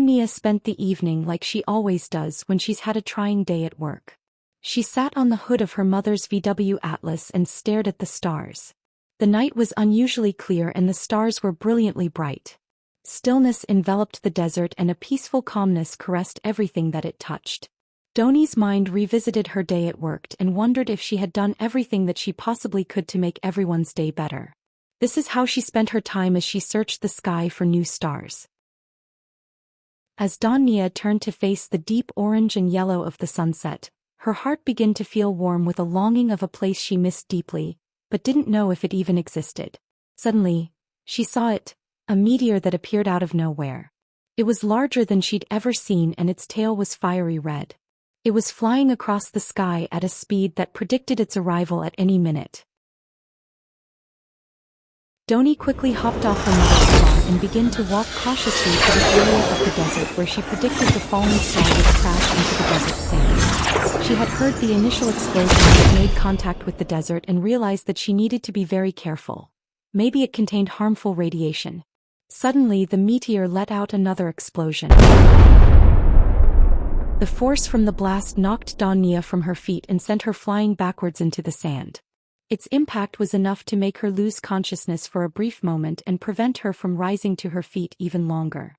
Donnia spent the evening like she always does when she's had a trying day at work. She sat on the hood of her mother's VW Atlas and stared at the stars. The night was unusually clear and the stars were brilliantly bright. Stillness enveloped the desert and a peaceful calmness caressed everything that it touched. Donnie's mind revisited her day at work and wondered if she had done everything that she possibly could to make everyone's day better. This is how she spent her time as she searched the sky for new stars. As Donnia turned to face the deep orange and yellow of the sunset, her heart began to feel warm with a longing of a place she missed deeply, but didn't know if it even existed. Suddenly, she saw it, a meteor that appeared out of nowhere. It was larger than she'd ever seen and its tail was fiery red. It was flying across the sky at a speed that predicted its arrival at any minute. Donnie quickly hopped off her mother's car and began to walk cautiously to the area of the desert where she predicted the falling star would crash into the desert sand. She had heard the initial explosion that made contact with the desert and realized that she needed to be very careful. Maybe it contained harmful radiation. Suddenly, the meteor let out another explosion. The force from the blast knocked Donnia from her feet and sent her flying backwards into the sand. Its impact was enough to make her lose consciousness for a brief moment and prevent her from rising to her feet even longer.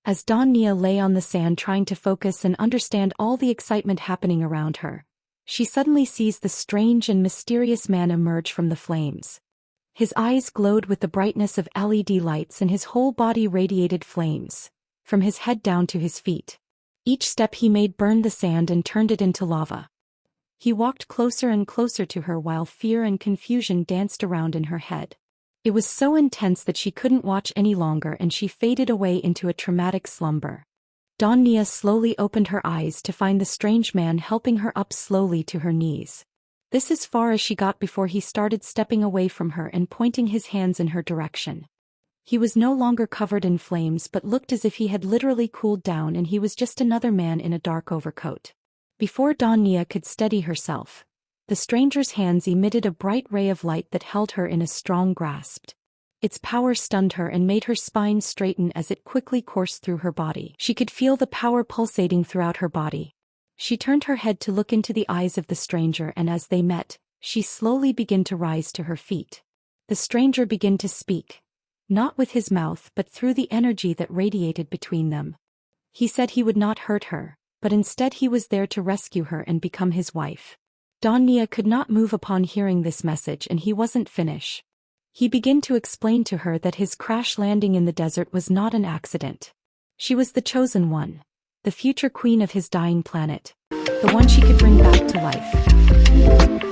As Donnia lay on the sand trying to focus and understand all the excitement happening around her, she suddenly sees the strange and mysterious man emerge from the flames. His eyes glowed with the brightness of LED lights and his whole body radiated flames, from his head down to his feet. Each step he made burned the sand and turned it into lava. He walked closer and closer to her while fear and confusion danced around in her head. It was so intense that she couldn't watch any longer and she faded away into a traumatic slumber. Donnia slowly opened her eyes to find the strange man helping her up slowly to her knees. This as far as she got before he started stepping away from her and pointing his hands in her direction. He was no longer covered in flames but looked as if he had literally cooled down and he was just another man in a dark overcoat. Before Donnia could steady herself, the stranger's hands emitted a bright ray of light that held her in a strong grasp. Its power stunned her and made her spine straighten as it quickly coursed through her body. She could feel the power pulsating throughout her body. She turned her head to look into the eyes of the stranger and as they met, she slowly began to rise to her feet. The stranger began to speak, not with his mouth but through the energy that radiated between them. He said he would not hurt her, but instead he was there to rescue her and become his wife. Donnia could not move upon hearing this message and he wasn't finished. He began to explain to her that his crash landing in the desert was not an accident. She was the chosen one, the future queen of his dying planet, the one she could bring back to life.